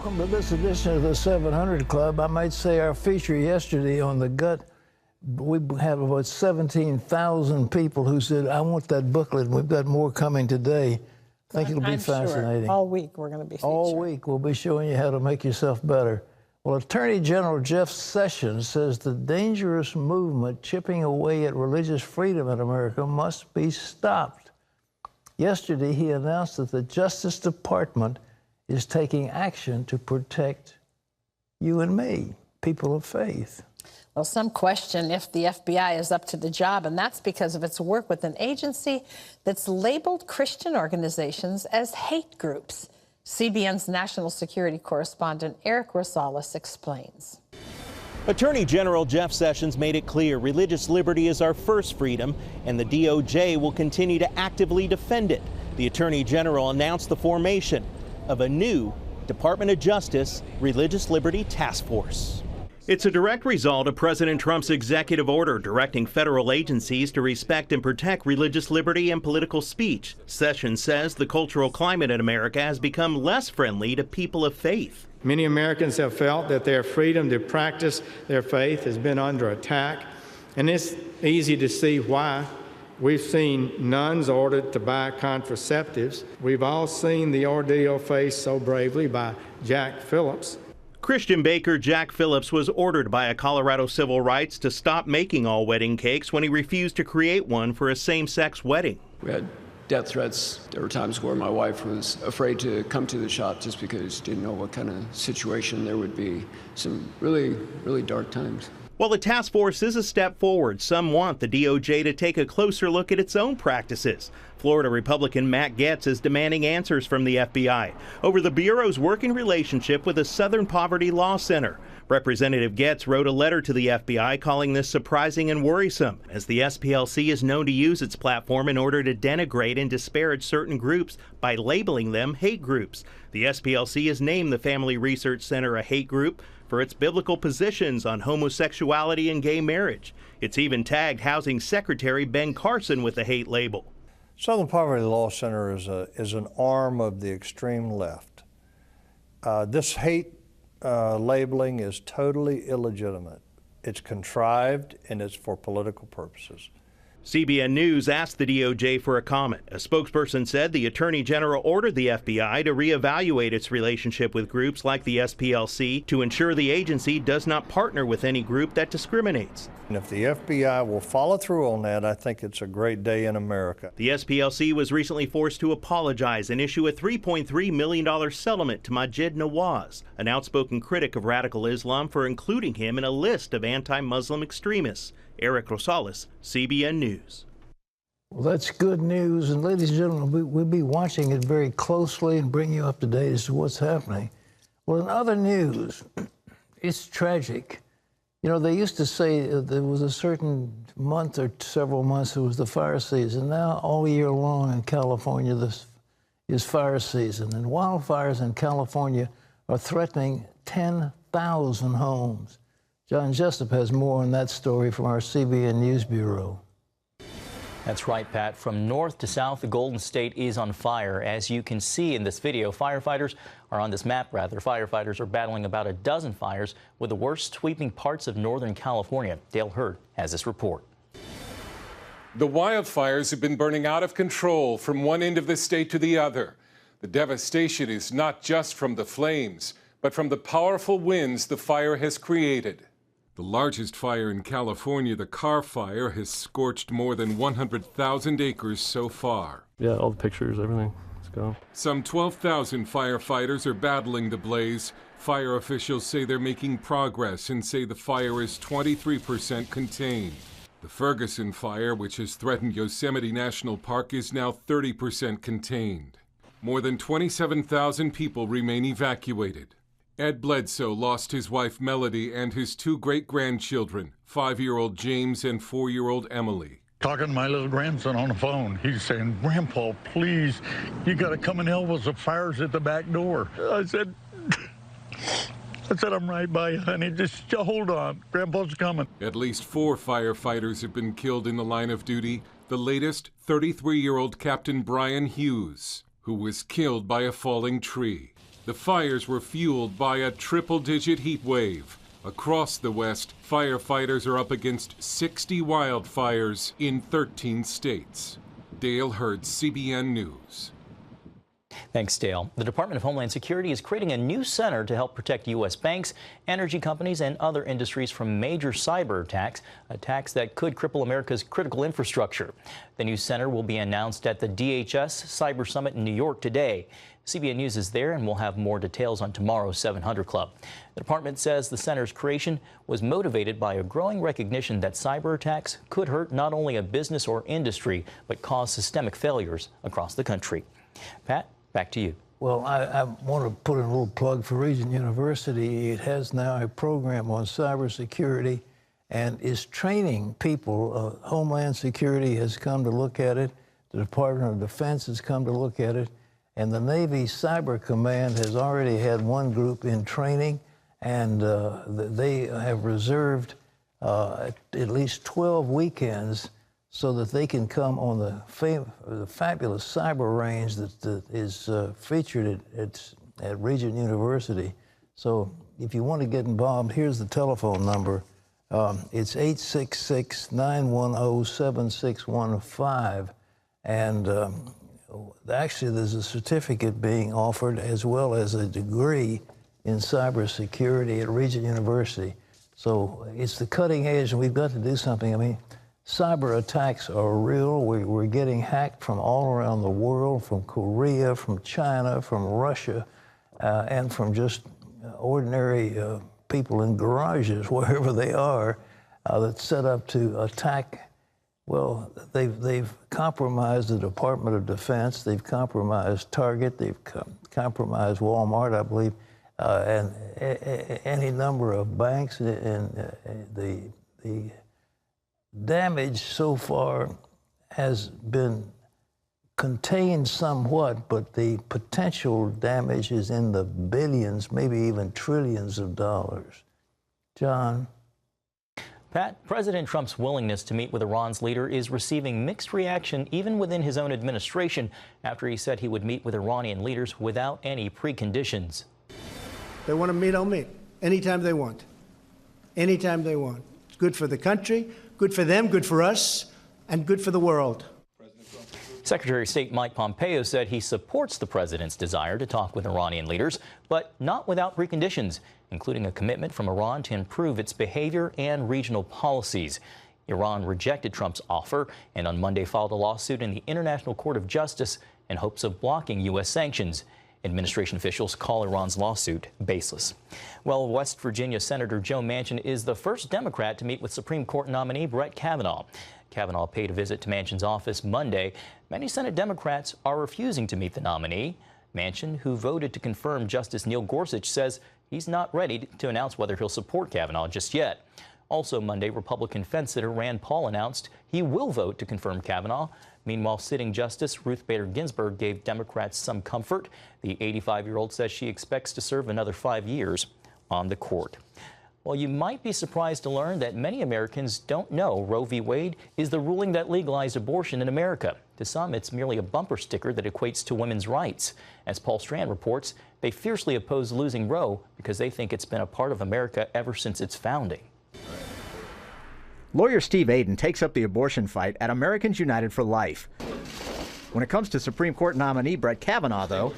Welcome to this edition of the 700 Club. I might say our feature yesterday on the gut, we had about 17,000 people who said, I want that booklet. We've got more coming today. I think it'll be fascinating. Sure. All week we're going to be featured. All week we'll be showing you how to make yourself better. Well, Attorney General Jeff Sessions says the dangerous movement chipping away at religious freedom in America must be stopped. Yesterday, he announced that the Justice Department is taking action to protect you and me, people of faith. Well, some question if the FBI is up to the job, and that's because of its work with an agency that's labeled Christian organizations as hate groups. CBN's national security correspondent Eric Rosales explains. Attorney General Jeff Sessions made it clear religious liberty is our first freedom, and the DOJ will continue to actively defend it. The Attorney General announced the formation of a new Department of Justice Religious Liberty Task Force. It's a direct result of President Trump's executive order directing federal agencies to respect and protect religious liberty and political speech. Sessions says the cultural climate in America has become less friendly to people of faith. Many Americans have felt that their freedom to practice their faith has been under attack, and it's easy to see why. We've seen nuns ordered to buy contraceptives. We've all seen the ordeal faced so bravely by Jack Phillips. Christian baker Jack Phillips was ordered by a Colorado civil rights to stop making all wedding cakes when he refused to create one for a same-sex wedding. We had death threats. There were times where my wife was afraid to come to the shop just because she didn't know what kind of situation there would be. Some really, really dark times. While the task force is a step forward, some want the DOJ to take a closer look at its own practices. Florida Republican Matt Gaetz is demanding answers from the FBI over the Bureau's working relationship with the Southern Poverty Law Center. Representative Gaetz wrote a letter to the FBI calling this surprising and worrisome, as the SPLC is known to use its platform in order to denigrate and disparage certain groups by labeling them hate groups. The SPLC has named the Family Research Center a hate group for its biblical positions on homosexuality and gay marriage. It's even tagged Housing Secretary Ben Carson with the hate label. Southern Poverty Law Center is an arm of the extreme left. This hate labeling is totally illegitimate. It's contrived and it's for political purposes. CBN News asked the DOJ for a comment. A spokesperson said the Attorney General ordered the FBI to reevaluate its relationship with groups like the SPLC to ensure the agency does not partner with any group that discriminates. And if the FBI will follow through on that, I think it's a great day in America. The SPLC was recently forced to apologize and issue a $3.3 million settlement to Maajid Nawaz, an outspoken critic of radical Islam, for including him in a list of anti-Muslim extremists. Eric Rosales, CBN News. Well, that's good news. And ladies and gentlemen, we'll be watching it very closely and bring you up to date as to what's happening. Well, in other news, it's tragic. You know, they used to say there was a certain month or several months it was the fire season. Now, all year long in California, this is fire season. And wildfires in California are threatening 10,000 homes. John Jessup has more on that story from our CBN News Bureau. That's right, Pat. From north to south, the Golden State is on fire. As you can see in this video, firefighters are battling about a dozen fires, with the worst sweeping parts of Northern California. Dale Hurd has this report. The wildfires have been burning out of control from one end of the state to the other. The devastation is not just from the flames, but from the powerful winds the fire has created. The largest fire in California, the Carr Fire, has scorched more than 100,000 acres so far. Yeah, all the pictures, everything. Let's go. Some 12,000 firefighters are battling the blaze. Fire officials say they're making progress and say the fire is 23% contained. The Ferguson fire, which has threatened Yosemite National Park, is now 30% contained. More than 27,000 people remain evacuated. Ed Bledsoe lost his wife Melody and his two great-grandchildren, 5-year-old James and 4-year-old Emily. Talking to my little grandson on the phone, he's saying, "Grandpa, please, you got to come and help us. The fire's at the back door." I said, I'm right by you, honey. Just hold on. Grandpa's coming. At least 4 firefighters have been killed in the line of duty. The latest, 33-year-old Captain Brian Hughes, who was killed by a falling tree. The fires were fueled by a triple-digit heat wave. Across the West, firefighters are up against 60 wildfires in 13 states. Dale Hurd, CBN News. Thanks, Dale. The Department of Homeland Security is creating a new center to help protect U.S. banks, energy companies, and other industries from major cyber attacks that could cripple America's critical infrastructure. The new center will be announced at the DHS Cyber Summit in New York today. CBN News is there, and we'll have more details on tomorrow's 700 Club. The department says the center's creation was motivated by a growing recognition that cyber attacks could hurt not only a business or industry, but cause systemic failures across the country. Pat, back to you. Well, I want to put in a little plug for Regent University. It has now a program on cybersecurity and is training people. Homeland Security has come to look at it. The Department of Defense has come to look at it. And the Navy Cyber Command has already had one group in training, and they have reserved at least 12 weekends so that they can come on the fabulous cyber range that is featured at Regent University. So if you want to get involved, here's the telephone number. It's 866-910-7615. And actually, there's a certificate being offered as well as a degree in cybersecurity at Regent University. So it's the cutting edge, and we've got to do something. I mean, cyber attacks are real. We're getting hacked from all around the world, from Korea, from China, from Russia, and from just ordinary people in garages, wherever they are, that's set up to attack. Well, they've compromised the Department of Defense. They've compromised Target. They've compromised Walmart, I believe, and any number of banks. And the damage so far has been contained somewhat, but the potential damage is in the billions, maybe even trillions of dollars. John? Pat, President Trump's willingness to meet with Iran's leader is receiving mixed reaction even within his own administration after he said he would meet with Iranian leaders without any preconditions. They want to meet, I'll meet. Anytime they want. Anytime they want. It's good for the country, good for them, good for us, and good for the world. Secretary of State Mike Pompeo said he supports the president's desire to talk with Iranian leaders, but not without preconditions, including a commitment from Iran to improve its behavior and regional policies. Iran rejected Trump's offer and on Monday filed a lawsuit in the International Court of Justice in hopes of blocking U.S. sanctions. Administration officials call Iran's lawsuit baseless. Well, West Virginia Senator Joe Manchin is the first Democrat to meet with Supreme Court nominee Brett Kavanaugh. Kavanaugh paid a visit to Manchin's office Monday. Many Senate Democrats are refusing to meet the nominee. Manchin, who voted to confirm Justice Neil Gorsuch, says he's not ready to announce whether he'll support Kavanaugh just yet. Also Monday, Republican fence sitter Rand Paul announced he will vote to confirm Kavanaugh. Meanwhile, sitting Justice Ruth Bader Ginsburg gave Democrats some comfort. The 85-year-old says she expects to serve another 5 years on the court. Well, you might be surprised to learn that many Americans don't know Roe v. Wade is the ruling that legalized abortion in America. To some, it's merely a bumper sticker that equates to women's rights. As Paul Strand reports, they fiercely oppose losing Roe because they think it's been a part of America ever since its founding. Lawyer Steve Aden takes up the abortion fight at Americans United for Life. When it comes to Supreme Court nominee Brett Kavanaugh, though,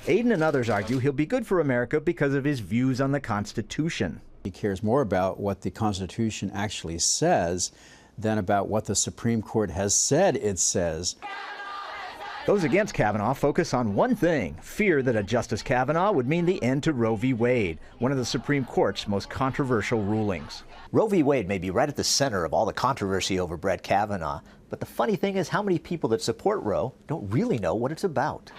Aden and others argue he'll be good for America because of his views on the Constitution. He cares more about what the Constitution actually says than about what the Supreme Court has said it says. Those against Kavanaugh focus on one thing: fear that a Justice Kavanaugh would mean the end to Roe v. Wade, one of the Supreme Court's most controversial rulings. Roe v. Wade may be right at the center of all the controversy over Brett Kavanaugh, but the funny thing is how many people that support Roe don't really know what it's about.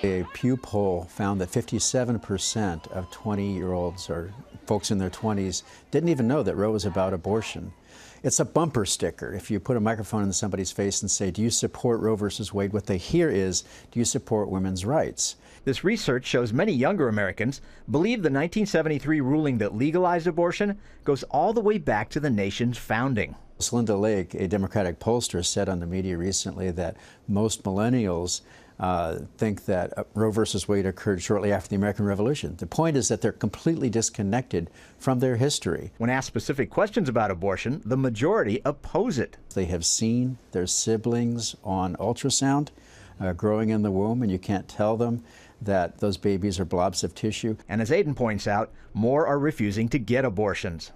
A Pew poll found that 57% of 20-year-olds or folks in their 20s didn't even know that Roe was about abortion. It's a bumper sticker. If you put a microphone in somebody's face and say, do you support Roe versus Wade? What they hear is, do you support women's rights? This research shows many younger Americans believe the 1973 ruling that legalized abortion goes all the way back to the nation's founding. Linda Lake, a Democratic pollster, said on the media recently that most millennials think that Roe versus Wade occurred shortly after the American Revolution. The point is that they're completely disconnected from their history. When asked specific questions about abortion, the majority oppose it. They have seen their siblings on ultrasound growing in the womb, and you can't tell them that those babies are blobs of tissue. And as Aidan points out, more are refusing to get abortions.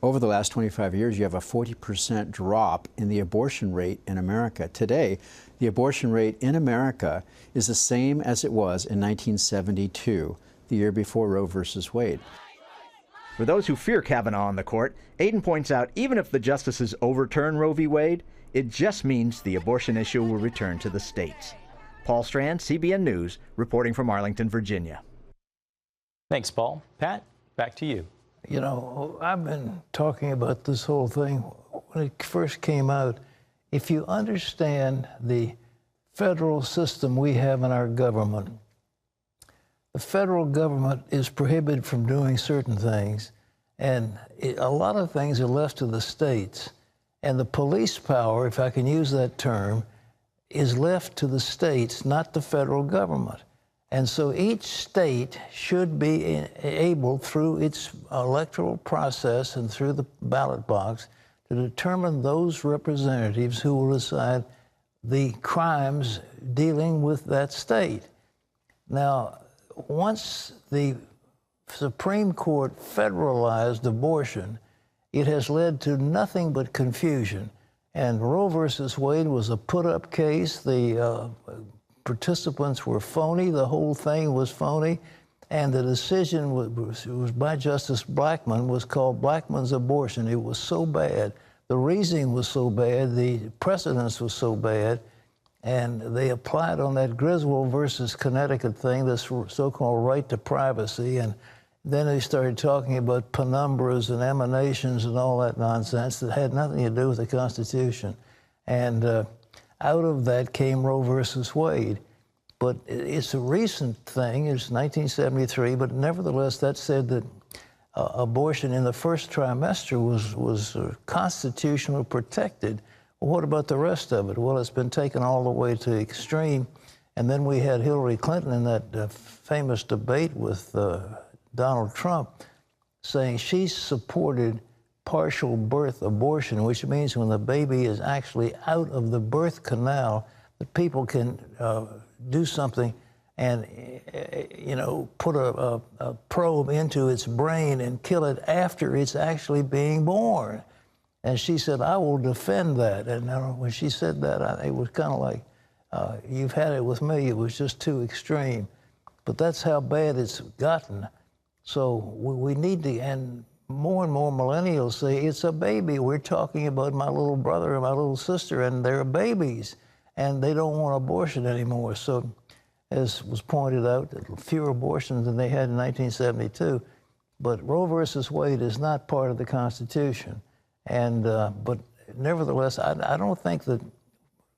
Over the last 25 years, you have a 40% drop in the abortion rate in America. Today, the abortion rate in America is the same as it was in 1972, the year before Roe versus Wade. For those who fear Kavanaugh on the court, Aidan points out even if the justices overturn Roe v. Wade, it just means the abortion issue will return to the states. Paul Strand, CBN News, reporting from Arlington, Virginia. Thanks, Paul. Pat, back to you. You know, I've been talking about this whole thing when it first came out. If you understand the federal system we have in our government, the federal government is prohibited from doing certain things, and a lot of things are left to the states. And the police power, if I can use that term, is left to the states, not the federal government. And so each state should be able, through its electoral process and through the ballot box, to determine those representatives who will decide the crimes dealing with that state. Now, once the Supreme Court federalized abortion, it has led to nothing but confusion. And Roe versus Wade was a put-up case. The participants were phony. The whole thing was phony. And the decision was by Justice Blackmun, was called Blackmun's abortion. It was so bad. The reasoning was so bad. The precedence was so bad. And they applied on that Griswold versus Connecticut thing, this so-called right to privacy. And then they started talking about penumbras and emanations and all that nonsense that had nothing to do with the Constitution. And out of that came Roe versus Wade. But it's a recent thing. It's 1973, but nevertheless, that said that abortion in the first trimester was constitutionally protected. Well, what about the rest of it? Well, it's been taken all the way to extreme. And then we had Hillary Clinton in that famous debate with Donald Trump saying she supported partial birth abortion, which means when the baby is actually out of the birth canal, that people can do something and, you know, put a probe into its brain and kill it after it's actually being born. And she said, I will defend that. And when she said that, it was kind of like, you've had it with me. It was just too extreme. But that's how bad it's gotten. So we need to, and more millennials say, it's a baby. We're talking about my little brother and my little sister, and they're babies, and they don't want abortion anymore. So, as was pointed out, fewer abortions than they had in 1972. But Roe versus Wade is not part of the Constitution. And, but nevertheless, I don't think that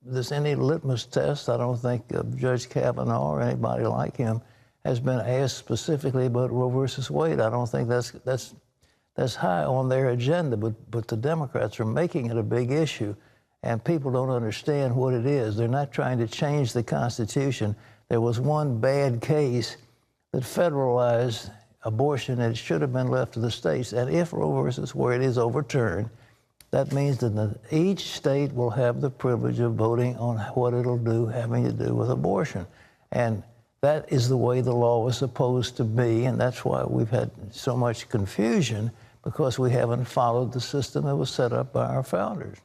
there's any litmus test. I don't think Judge Kavanaugh or anybody like him has been asked specifically about Roe versus Wade. I don't think that's high on their agenda, but the Democrats are making it a big issue, and people don't understand what it is. They're not trying to change the Constitution. There was one bad case that federalized abortion, and it should have been left to the states. And if Roe versus Wade is overturned, that means that each state will have the privilege of voting on what it'll do having to do with abortion. And that is the way the law was supposed to be, and that's why we've had so much confusion, because we haven't followed the system that was set up by our founders.